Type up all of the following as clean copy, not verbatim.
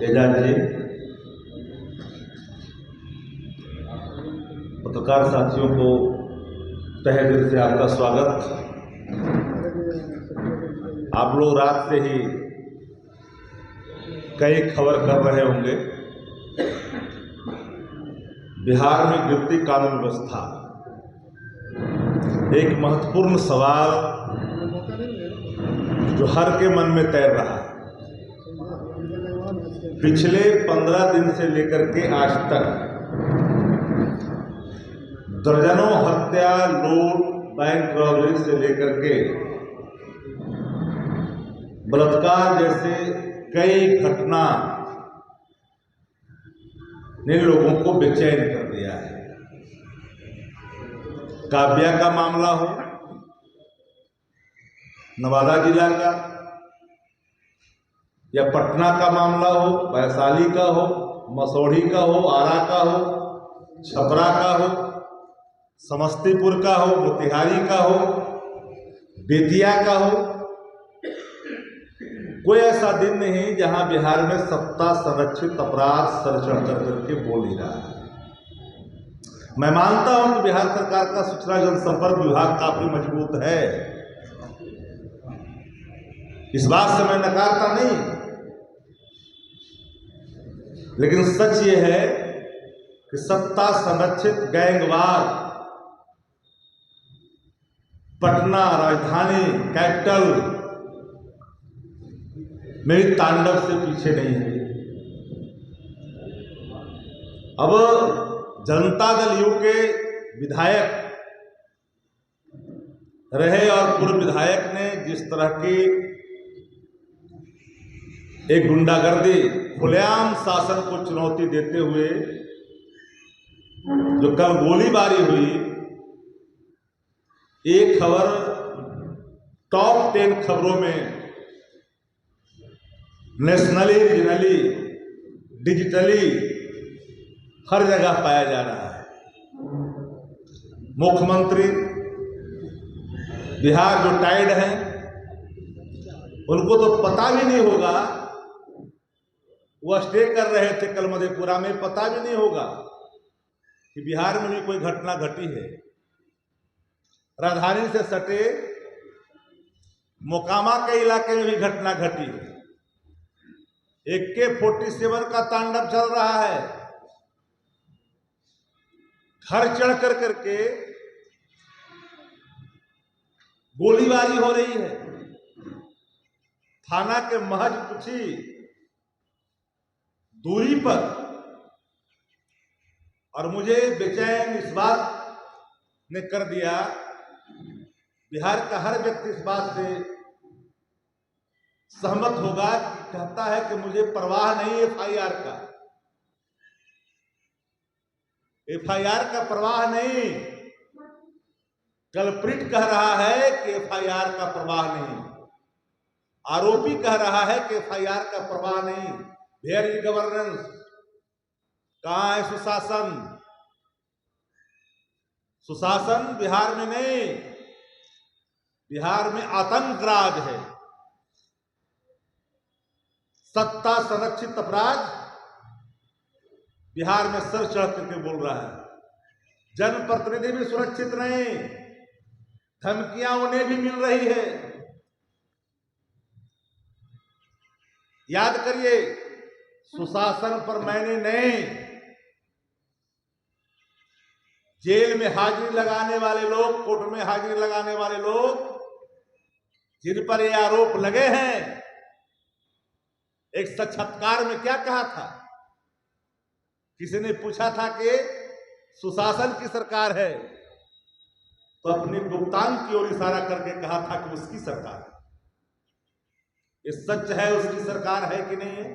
एजाज जी, पत्रकार साथियों को तहे दिल से आपका स्वागत। आप लोग रात से ही कई खबर कर रहे होंगे। बिहार में गिरती कानून व्यवस्था एक महत्वपूर्ण सवाल जो हर के मन में तैर रहा है। पिछले 15 दिन से लेकर के आज तक दर्जनों हत्या, लूट, बैंक रॉबरी से लेकर के बलात्कार जैसे कई घटना ने लोगों को बेचैन कर दिया है। काव्या का मामला हो, नवादा जिला का, या पटना का मामला हो, वैशाली का हो, मसौढ़ी का हो, आरा का हो, छपरा का हो, समस्तीपुर का हो, मोतिहारी का हो, बेतिया का हो, कोई ऐसा दिन नहीं जहां बिहार में सत्ता संरक्षित अपराध सर चढ़ करके बोल ही रहा है। मैं मानता हूं कि बिहार सरकार का सूचना जनसंपर्क विभाग काफी मजबूत है, इस बात से मैं नकारता नहीं, लेकिन सच ये है कि सत्ता संरक्षित गैंगवार पटना राजधानी कैपिटल मेरी तांडव से पीछे नहीं है। अब जनता दल यू के विधायक रहे और पूर्व विधायक ने जिस तरह की एक गुंडागर्दी खुलेआम शासन को चुनौती देते हुए जो कल गोलीबारी हुई, एक खबर टॉप 10 खबरों में नेशनली, रीजनली, डिजिटली हर जगह पाया जा रहा है। मुख्यमंत्री बिहार जो टाइड हैं, उनको तो पता भी नहीं होगा, वो स्टे कर रहे थे कल मधेपुरा में, पता भी नहीं होगा कि बिहार में भी कोई घटना घटी है। राजधानी से सटे मोकामा के इलाके में भी घटना घटी है। AK-47 का तांडव चल रहा है। घर चढ़ कर करके गोलीबारी हो रही है। थाना के महज कुछ ही दूरी पर, और मुझे बेचैन इस बात ने कर दिया, बिहार का हर व्यक्ति इस बात से सहमत होगा, कहता है कि मुझे परवाह नहीं FIR का, FIR का परवाह नहीं। कल्प्रिट कह रहा है कि FIR का परवाह नहीं, आरोपी कह रहा है कि FIR का परवाह नहीं। Where is governance? कहां है सुशासन? सुशासन बिहार में नहीं, बिहार में आतंक राज है। सत्ता संरक्षित अपराध बिहार में सर चढ़ करके बोल रहा है। जनप्रतिनिधि भी सुरक्षित नहीं, धमकियां उन्हें भी मिल रही है। याद करिए, सुशासन पर मैंने नहीं, जेल में हाजिरी लगाने वाले लोग, कोर्ट में हाजिरी लगाने वाले लोग जिन पर ये आरोप लगे हैं, एक साक्षात्कार में क्या कहा था? किसी ने पूछा था कि सुशासन की सरकार है, तो अपनी भुगतान की ओर इशारा करके कहा था कि उसकी सरकार है। ये सच है, उसकी सरकार है कि नहीं है?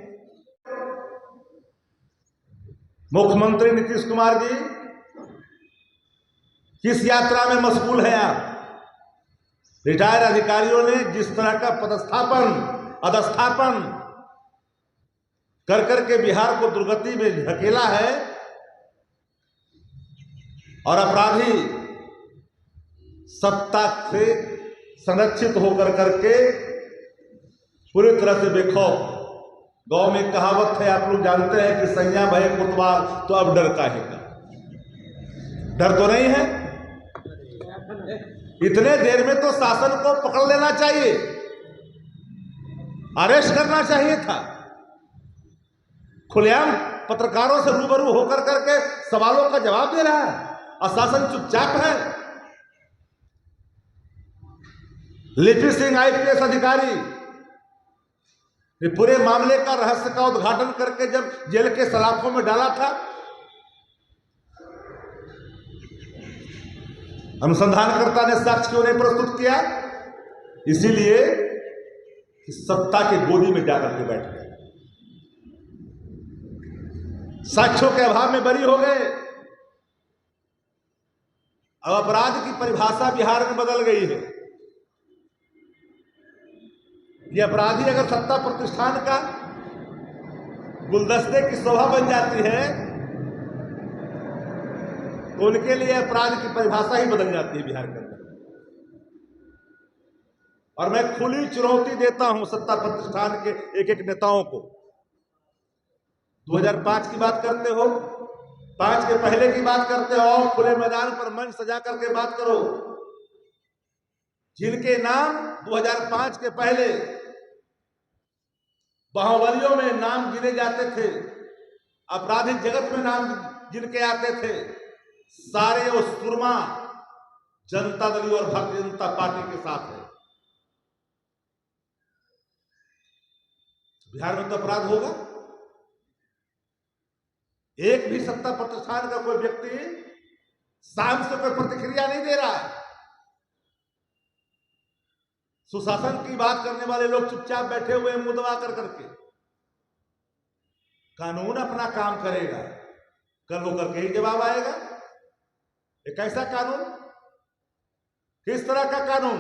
मुख्यमंत्री नीतीश कुमार जी, किस यात्रा में मशगूल हैं आप? रिटायर्ड अधिकारियों ने जिस तरह का पदस्थापन, अधस्थापन कर करके बिहार को दुर्गति में धकेला है, और अपराधी सत्ता से संरक्षित होकर करके पूरी तरह से बेखौफ गांव में कहावत है, आप लोग जानते हैं कि सैया भय कोतवाल, तो अब डर काहे का? डर तो नहीं है। इतने देर में तो शासन को पकड़ लेना चाहिए, अरेस्ट करना चाहिए था। खुलेआम पत्रकारों से रूबरू होकर करके सवालों का जवाब दे रहा है और शासन चुपचाप है। लिपि सिंह आईपीएस अधिकारी ये पूरे मामले का रहस्य का उद्घाटन करके जब जेल के सलाखों में डाला था, अनुसंधानकर्ता ने साक्ष्य क्यों नहीं प्रस्तुत किया? इसीलिए कि सत्ता की गोदी में जाकर के बैठ गए, साक्ष्यों के अभाव में बरी हो गए। अब अपराध की परिभाषा बिहार में बदल गई है। ये अपराधी अगर सत्ता प्रतिष्ठान का गुलदस्ते की शोभा बन जाती है तो उनके लिए अपराध की परिभाषा ही बदल जाती है बिहार के अंदर। और मैं खुली चुनौती देता हूं सत्ता प्रतिष्ठान के एक एक नेताओं को। 2005 की बात करते हो, 5 के पहले की बात करते हो, खुले मैदान पर मंच सजा करके बात करो। जिनके नाम 2005 के पहले बाहुबलियों में नाम गिने जाते थे, आपराधिक जगत में नाम जिनके आते थे, सारे वो सुरमा जनता दल और भारतीय जनता पार्टी के साथ है। बिहार में तो अपराध होगा। एक भी सत्ता प्रतिष्ठान का कोई व्यक्ति शाम से कोई प्रतिक्रिया नहीं दे रहा है। सुशासन की बात करने वाले लोग चुपचाप बैठे हुए मुंह दबा कर करके। कानून अपना काम करेगा, कल होकर के ही जवाब आएगा। एक ऐसा कानून, किस तरह का कानून?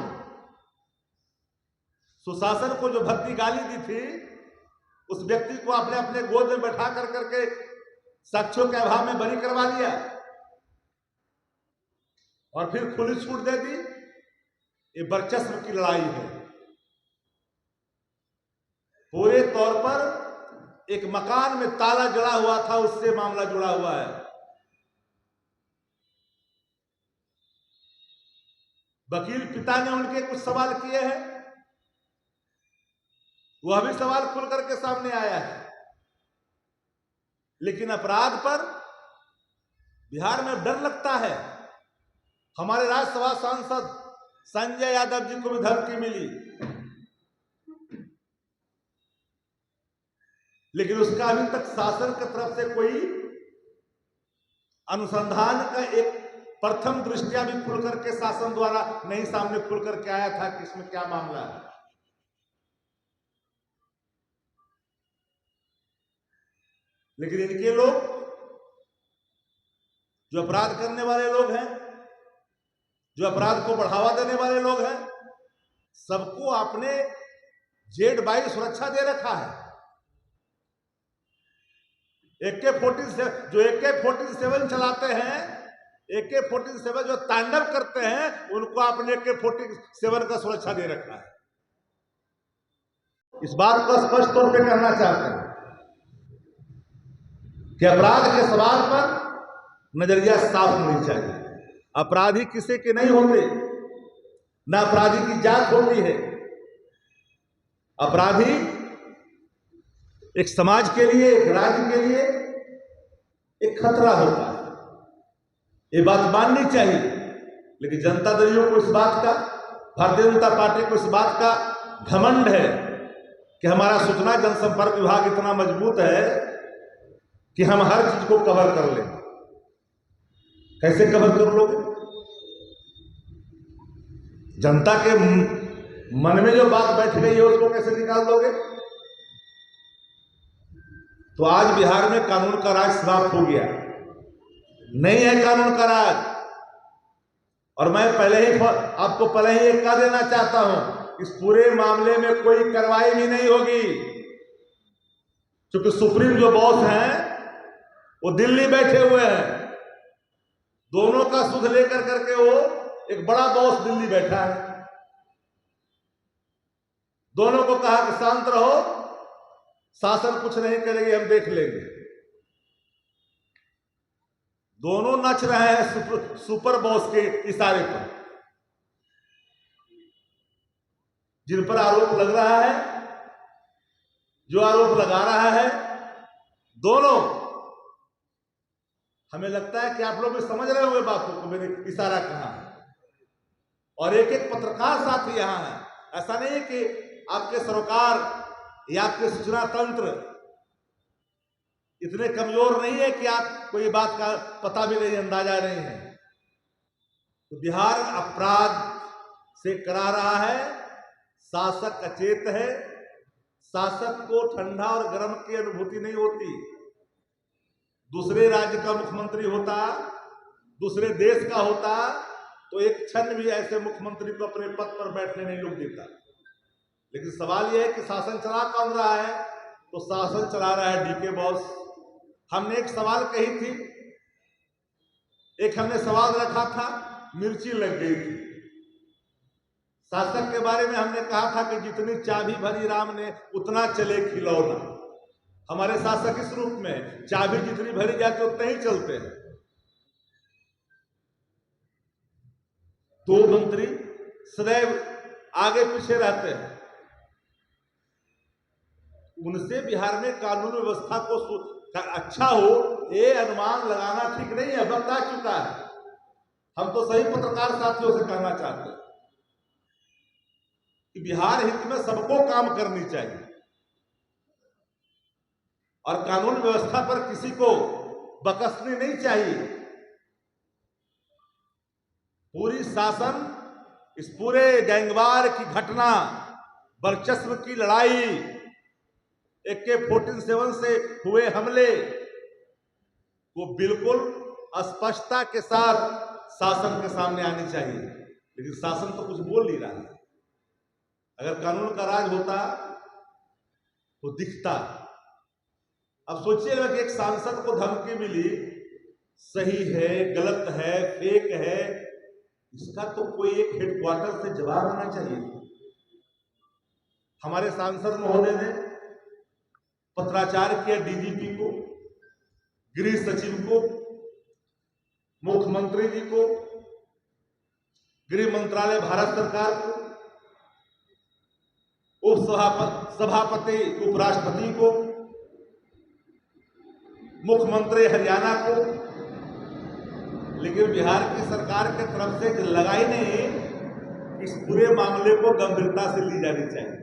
सुशासन को जो भद्दी गाली दी थी, उस व्यक्ति को आपने अपने गोद में बैठा कर करके साक्ष्यों के अभाव में बरी करवा लिया और फिर खुली छूट दे दी। ये वर्चस्व की लड़ाई है। पूरे तौर पर एक मकान में ताला जड़ा हुआ था, उससे मामला जुड़ा हुआ है। वकील पिता ने उनके कुछ सवाल किए हैं, वह भी सवाल खुल करके सामने आया है। लेकिन अपराध पर बिहार में डर लगता है। हमारे राज्यसभा सांसद संजय यादव जी को भी धमकी मिली, लेकिन उसका अभी तक शासन की तरफ से कोई अनुसंधान का एक प्रथम दृष्टिया भी खुल करके शासन द्वारा नहीं सामने खुल करके आया था कि इसमें क्या मामला है। लेकिन इनके लोग, जो अपराध करने वाले लोग हैं, जो अपराध को बढ़ावा देने वाले लोग हैं, सबको आपने जेड-22 सुरक्षा दे रखा है। AK-47 चलाते हैं, AK-47 जो तांडव करते हैं, उनको आपने AK-47 का सुरक्षा दे रखा है। इस बात को स्पष्ट तौर पे कहना चाहते हैं कि अपराध के सवाल पर नजरिया साफ होनी चाहिए। अपराधी किसी के नहीं होते, ना अपराधी की जात होती है। अपराधी एक समाज के लिए, एक राज्य के लिए एक खतरा होता है। ये बात माननी चाहिए। लेकिन जनता दलियों को इस बात का, भारतीय जनता पार्टी को इस बात का घमंड है कि हमारा सूचना जनसंपर्क विभाग इतना मजबूत है कि हम हर चीज को कवर कर लें। कैसे कवर कर लोगे? जनता के मन में जो बात बैठ गई है उसको कैसे निकाल दोगे? तो आज बिहार में कानून का राज समाप्त हो गया, नहीं है कानून का राज। और मैं आपको पहले ही एक कह देना चाहता हूं, इस पूरे मामले में कोई कार्रवाई भी नहीं होगी, क्योंकि सुप्रीम जो बॉस हैं वो दिल्ली बैठे हुए हैं। दोनों का सुध लेकर करके वो एक बड़ा बॉस दिल्ली बैठा है। दोनों को कहा कि शांत रहो, शासन कुछ नहीं करेगी, हम देख लेंगे। दोनों नच रहे हैं सुपर बॉस के इशारे पर। जिन पर आरोप लग रहा है, जो आरोप लगा रहा है, दोनों, हमें लगता है कि आप लोग भी समझ रहे होंगे बातों को, मेरे इशारा कहां है। और एक एक पत्रकार साथी यहां है। ऐसा नहीं है कि आपके सरोकार या आपके सूचना तंत्र इतने कमजोर नहीं है कि आपको ये बात का पता भी नहीं, अंदाजा नहीं है। तो बिहार अपराध से करा रहा है, शासक अचेत है। शासक को ठंडा और गर्म की अनुभूति नहीं होती। दूसरे राज्य का मुख्यमंत्री होता, दूसरे देश का होता, तो एक क्षण भी ऐसे मुख्यमंत्री को अपने पद पर बैठने नहीं लोग देता। लेकिन सवाल यह है कि शासन चला कौन रहा है? तो शासन चला रहा है डीके बॉस। हमने एक सवाल कही थी, एक हमने सवाल रखा था, मिर्ची लग गई थी। शासक के बारे में हमने कहा था कि जितनी चाबी भरी राम ने उतना चले खिलौना। हमारे शासक इस रूप में चाबी जितनी भरी जाती उतना ही चलते हैं। दो मंत्री सदैव आगे पीछे रहते हैं। उनसे बिहार में कानून व्यवस्था को अच्छा हो, ये अनुमान लगाना ठीक नहीं है। वक्त आ चुका है। हम तो सही पत्रकार साथियों से कहना चाहते हैं कि बिहार हित में सबको काम करनी चाहिए और कानून व्यवस्था पर किसी को बकसनी नहीं चाहिए। पूरी शासन इस पूरे गैंगवार की घटना, वर्चस्व की लड़ाई, AK-47 से हुए हमले को बिल्कुल स्पष्टता के साथ शासन के सामने आनी चाहिए। लेकिन शासन तो कुछ बोल नहीं रहा है। अगर कानून का राज होता तो दिखता। अब सोचिएगा कि एक सांसद को धमकी मिली, सही है, गलत है, फेक है, इसका तो कोई एक हेडक्वार्टर से जवाब आना चाहिए। हमारे सांसद महोदय ने पत्राचार किया DGP को, गृह सचिव को, मुख्यमंत्री जी को, गृह मंत्रालय भारत सरकार को, सभापति उपराष्ट्रपति को, मुख्यमंत्री हरियाणा को। लेकिन बिहार की सरकार की तरफ से लगा ही नहीं। इस पूरे मामले को गंभीरता से ली जानी चाहिए।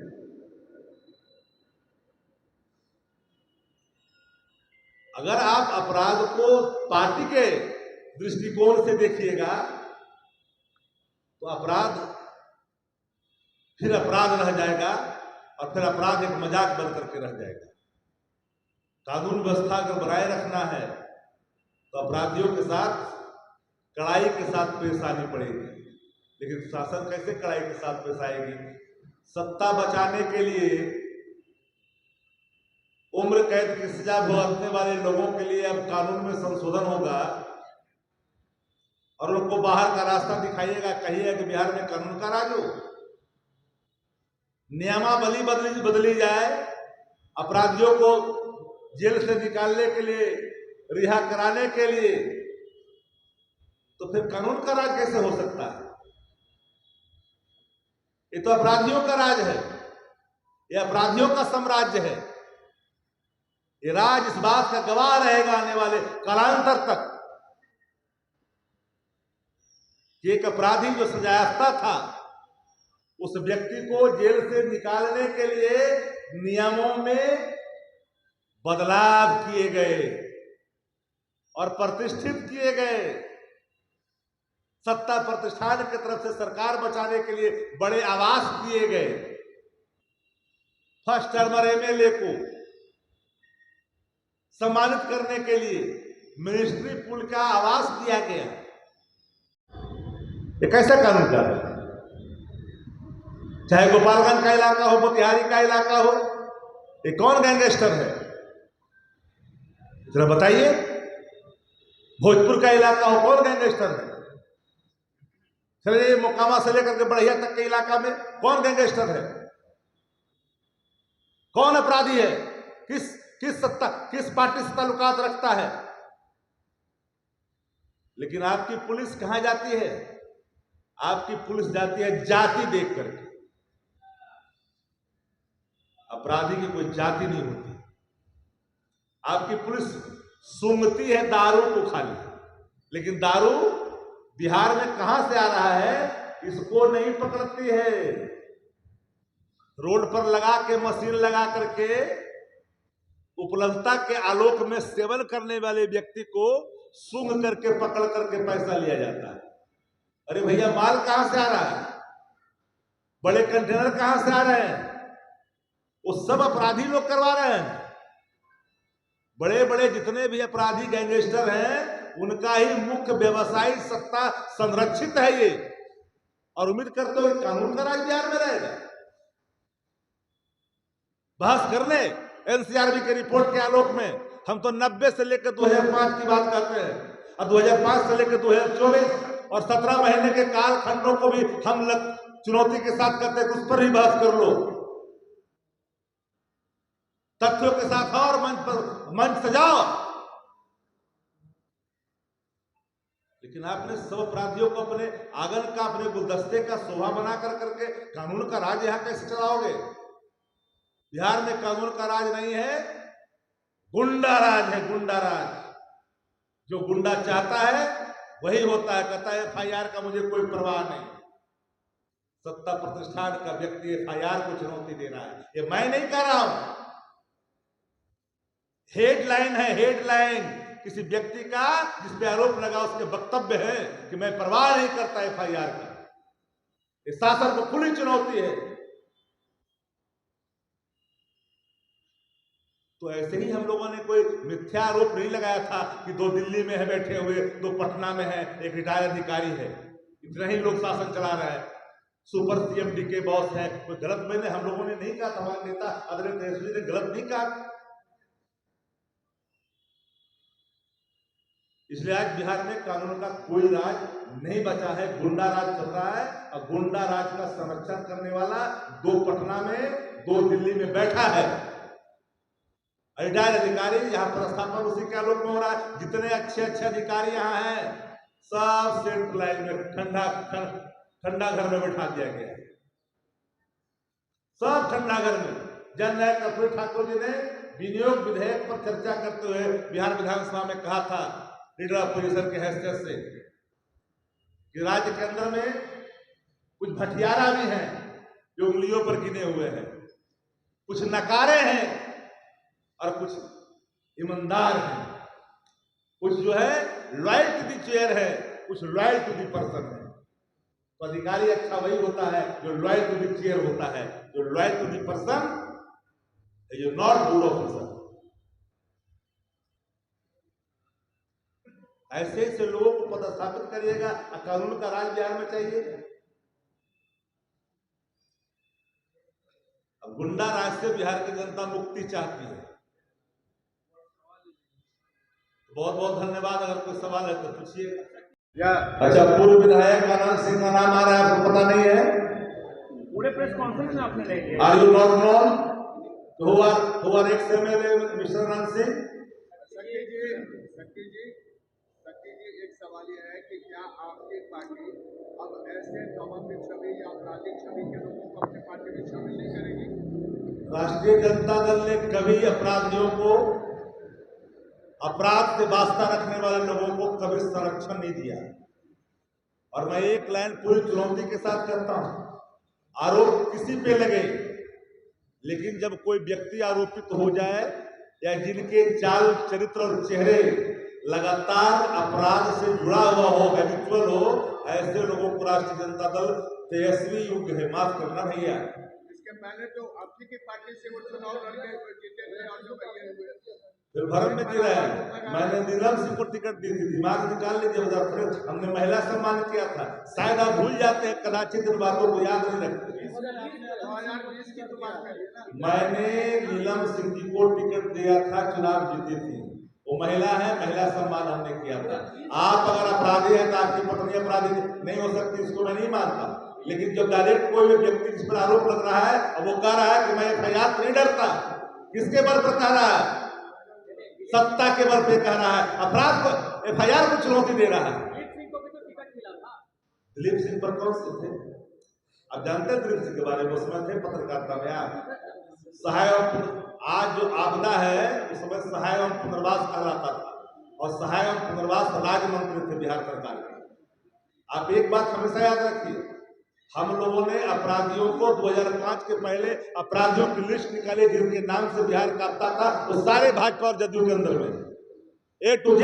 अगर आप अपराध को पार्टी के दृष्टिकोण से देखिएगा तो अपराध फिर अपराध रह जाएगा और फिर अपराध एक मजाक बन करके रह जाएगा। कानून व्यवस्था अगर बनाए रखना है तो अपराधियों के साथ कड़ाई के साथ पेश आनी पड़ेगी। लेकिन शासन कैसे कड़ाई के साथ पेश आएगी? सत्ता बचाने के लिए उम्र कैद की सजा भुगतने वाले लोगों के लिए अब कानून में संशोधन होगा और उनको बाहर का रास्ता दिखाइएगा, कहिएगा कि बिहार में कानून का राज हो। नियमावली बदली जाए, अपराधियों को जेल से निकालने के लिए, रिहा कराने के लिए, तो फिर कानून का राज कैसे हो सकता है? ये तो अपराधियों का राज है, ये अपराधियों का साम्राज्य है। ये राज इस बात का गवाह रहेगा आने वाले कालांतर तक कि एक अपराधी जो सजायाफ्ता था, उस व्यक्ति को जेल से निकालने के लिए नियमों में बदलाव किए गए और प्रतिष्ठित किए गए। सत्ता प्रतिष्ठान की तरफ से सरकार बचाने के लिए बड़े आवास किए गए। फर्स्ट टर्मर MLA को सम्मानित करने के लिए मिनिस्ट्री पुल का आवास दिया गया। ये कैसा कानून का है? चाहे गोपालगंज का इलाका हो, मोतिहारी का इलाका हो, ये कौन गैंगस्टर है जरा बताइए? भोजपुर का इलाका हो, कौन गैंगस्टर है? चलिए मोकामा से लेकर के बढ़िया तक के इलाका में कौन गैंगस्टर है? कौन अपराधी है? किस पार्टी से ताल्लुकात रखता है। लेकिन आपकी पुलिस कहां जाती है? आपकी पुलिस जाती है जाति देख करके। अपराधी की कोई जाति नहीं होती। आपकी पुलिस सूंघती है दारू को खाली, लेकिन दारू बिहार में कहां से आ रहा है इसको नहीं पकड़ती है। रोड पर लगा के मशीन लगा करके उपलब्धता के आलोक में सेवन करने वाले व्यक्ति को सूंघ करके पकड़ करके पैसा लिया जाता है। अरे भैया, माल कहां से आ रहा है? बड़े कंटेनर कहां से आ रहे हैं? वो सब अपराधी लोग करवा रहे हैं। बड़े बड़े जितने भी अपराधी गैंगस्टर हैं, उनका ही मुख्य व्यवसायिक सत्ता संरक्षित है ये, और उम्मीद करते हो कानून का राज बिहार में रहेगा। बहस कर ले एनसीआरबी के रिपोर्ट के आलोक में। हम तो 90 से लेकर 2005 की बात करते हैं, और 2005 से लेकर 2024 और 17 महीने के कालखंडों को भी हम चुनौती के साथ करते हैं। उस पर भी बहस कर लो, तथ्यों के साथ, और मंच सजाओ। लेकिन आपने सब अपराधियों को अपने आंगन का, अपने गुलदस्ते का शोभा बना करके कानून का राज यहां कैसे चलाओगे? बिहार में कानून का राज नहीं है, गुंडा राज है, गुंडा राज। जो गुंडा चाहता है वही होता है। कहता है एफआईआर का मुझे कोई परवाह नहीं। सत्ता प्रतिष्ठान का व्यक्ति एफआईआर को चुनौती दे रहा है, ये मैं नहीं कह रहा हूं। हेडलाइन है, हेडलाइन किसी व्यक्ति का जिस पे आरोप लगा, उसके वक्तव्य है कि मैं परवाह नहीं करता एफआईआर का। ये शासन को खुली चुनौती है। तो ऐसे ही हम लोगों ने कोई मिथ्या आरोप नहीं लगाया था कि 2 दिल्ली में है बैठे हुए, 2 पटना में है, एक रिटायर्ड अधिकारी है, इतना ही लोग शासन चला रहा है, सुपर सीएम डीके बॉस है। कोई गलत मैंने हम लोगों ने नहीं कहा था, हमारे नेता आदरणीय तेजस्वी ने गलत नहीं कहा। इसलिए आज बिहार में कानून का कोई राज नहीं बचा है, गुंडा राज चल रहा है। और गुंडा राज का संरक्षण करने वाला 2 पटना में, 2 दिल्ली में बैठा है। रिटायर्ड अधिकारी यहाँ पर स्थापन उसी के आलोक में हो रहा है। जितने अच्छे अधिकारी यहाँ हैं, सब सेंट्रल लाइन में ठंडा घर में बैठा दिया गया है। सब ठंडा घर में। जननायक कर्पूरी ठाकुर जी ने विनियोग विधेयक पर चर्चा करते हुए बिहार विधानसभा में कहा था, लीडर अपोजिशन के हैसियत से, कि राज्य के अंदर में कुछ भटियारा भी हैं जो उंगलियों पर गिने हुए हैं, कुछ नकारे हैं और कुछ ईमानदार हैं, कुछ जो है लॉयल टू द चेयर है, कुछ लॉयल टू द पर्सन है। तो अधिकारी अच्छा वही होता है जो लॉयल टू द चेयर होता है, जो लॉयल टू द पर्सन, जो नॉट गुड ऑफिसर। ऐसे ऐसे लोगों को पदस्थापित करिएगा, कानून का राज बिहार में चाहिए। अब गुंडा राज से बिहार की जनता मुक्ति चाहती है। बहुत बहुत धन्यवाद। अगर कोई सवाल है तो पूछिएगा। अच्छा, पूर्व विधायक आनंद सिंह का नाम आ रहा है, आपको पता नहीं है? पूरे प्रेस कॉन्फ्रेंस में आपने ले लिया। Are you not known who are ex-MLA mister Anand Singh? Shakti ji, एक सवाल यह है कि क्या आपकी पार्टी अब ऐसे नौबंदित छवि या आपराधिक छवि के लोगों को अपने पार्टी में शामिल नहीं करेगी? राष्ट्रीय जनता दल ने कभी अपराधियों को, अपराध से वास्ता रखने वाले लोगों को कभी संरक्षण नहीं दिया। और मैं एक लाइन पूरी चुनौती के साथ कहता हूं, आरोप किसी पे लगे, लेकिन जब कोई व्यक्ति आरोपित हो जाए या जिनके चाल चरित्र और चेहरे लगातार अपराध से जुड़ा हुआ हो, हैबिचुअल हो, ऐसे लोगों को राष्ट्रीय जनता दल तेजस्वी योग्य है। माफ करना भैया। इसके पहले तो आपकी की पार्टी से वो चुनाव लड़के जीते थे और जो फिर भरत में जी रहा है। मैंने नीलम सिंह को टिकट दी थी, दिमाग निकाल लीजिए। हमने महिला सम्मान किया था। शायद आप भूल जाते हैं, कदाचित इन बातों को याद नहीं रखते। मैंने नीलम सिंह जी को टिकट दिया था, चुनाव जीती थी। वो महिला है, महिला सम्मान हमने किया था। आप अगर अपराधी हैं तो आपकी पत्नी अपराधी नहीं हो सकती, इसको मैं नहीं मानता। लेकिन जब डायरेक्ट कोई भी व्यक्ति जिस पर आरोप लग रहा है और वो कह रहा है कि मैं एफआईआर से नहीं डरता, किसके बल पर कह रहा है? सत्ता के बल पे कह रहा है, अपराध को FIR को चुनौती दे रहा है। दिलीप सिंह को भी तो टिकट मिला था। दिलीप सिंह पर कौन से थे? आप जानते हैं दिलीप सिंह के बारे में? उसमें थे पत्रकारिता में आप। सहाय आज जो आपदा है उस समय सहाय एवं पुनर्वास कहलाता था, और सहाय एवं पुनर्वास राज्य मंत्री थे बिहार सरकार के। आप एक बात हमेशा याद रखिए, हम लोगों ने अपराधियों को 2005 के पहले अपराधियों की लिस्ट निकाली जिनके नाम से बिहार कांपता था, वो सारे भाजपा और जदयू के अंदर में A to Z।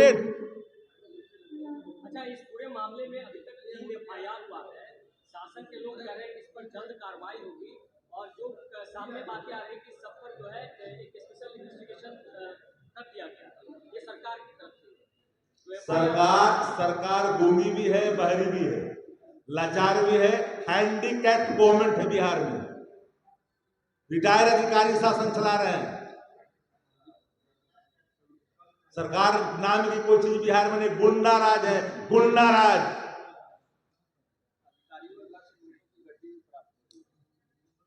अच्छा, इस पूरे मामले में अभी तक 3 FIR हुआ है। शासन के लोग कह रहे हैं कि इस पर जल्द कार्रवाई होगी, और जो सामने बातें आ रही है कि सब पर जो है एक स्पेशल इन्वेस्टिगेशन कर दिया गया, ये सरकार की तरफ से। सरकार गूंगी भी है, बहरी भी है, लाचार भी है, हैंडीकैप्ड गवर्नमेंट है बिहार में। रिटायर्ड अधिकारी शासन चला रहे हैं। सरकार नाम की कोई चीज बिहार में नहीं, गुंडा राज है, गुंडा राज।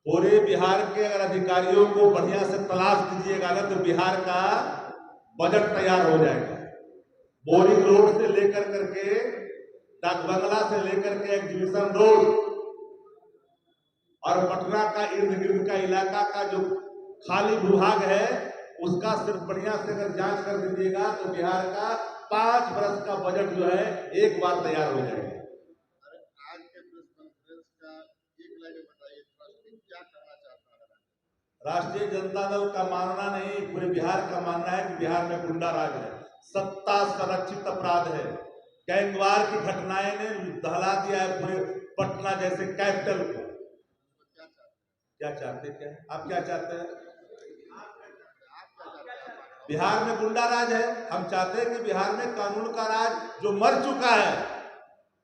पूरे बिहार के अगर अधिकारियों को बढ़िया से तलाश कीजिएगा ना, तो बिहार का बजट तैयार हो जाएगा। बोरिंग रोड से लेकर करके, डाक बंगला से लेकर के एग्जीबिशन रोड और पटना का इर्द गिर्द का इलाका का जो खाली भूभाग है, उसका सिर्फ बढ़िया से अगर जांच कर दीजिएगा तो बिहार का 5 वर्ष का बजट जो है एक बार तैयार हो जाएगा। आज के प्रेस कॉन्फ्रेंस का एक लाइन बताइए, क्या करना चाहता है? राष्ट्रीय जनता दल का मानना नहीं, पूरे बिहार का मानना है कि बिहार में गुंडा राज है, सत्ता संरक्षित अपराध है। गैंगवार की घटनाएं ने दहला दिया है पूरे पटना जैसे कैपिटल को। क्या चाहते क्या? आप क्या चाहते हैं? बिहार में गुंडा राज है। हम चाहते हैं कि बिहार में कानून का राज जो मर चुका है,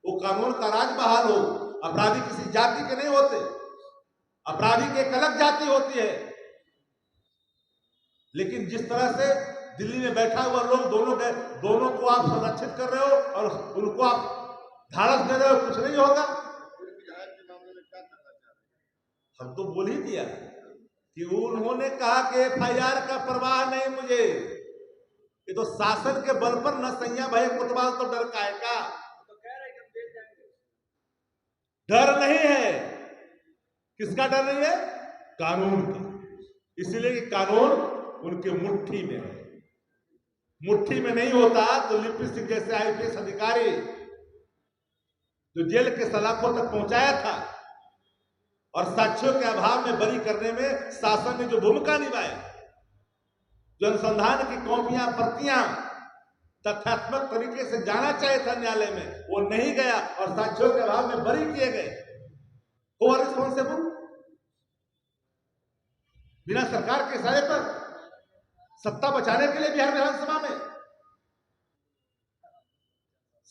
वो कानून का राज बहाल हो। अपराधी किसी जाति के नहीं होते, अपराधी की एक अलग जाति होती है। लेकिन जिस तरह से दिल्ली में बैठा हुआ लोग दोनों को आप संरक्षित कर रहे हो और उनको आप धारस दे रहे हो, कुछ नहीं होगा। हम तो बोल ही दिया कि उन्होंने कहा कि FIR का परवाह नहीं मुझे, ये तो शासन के बल पर न सैया भाई कोतवाल तो डर का है का? तो कह रहे हैं कि हम जेल जाएंगे। डर नहीं है। किसका डर नहीं है? कानून का। इसलिए कि कानून उनके मुट्ठी में है। मुट्ठी में नहीं होता तो लिपि सिंह जैसे IPS अधिकारी जो जेल के सलाखों तक पहुंचाया था और साक्ष्यों के अभाव में बरी करने में शासन ने जो भूमिका निभाई, जो अनुसंधान की कॉपियां प्रतियां तथ्यात्मक तरीके से जाना चाहिए था न्यायालय में, वो नहीं गया और साक्ष्यों के अभाव में बरी किए गए। Who are responsible? बिना सरकार के इशारे पर सत्ता बचाने के लिए बिहार विधानसभा में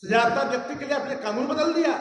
सजायाफ्ता व्यक्ति के लिए अपने कानून बदल दिया।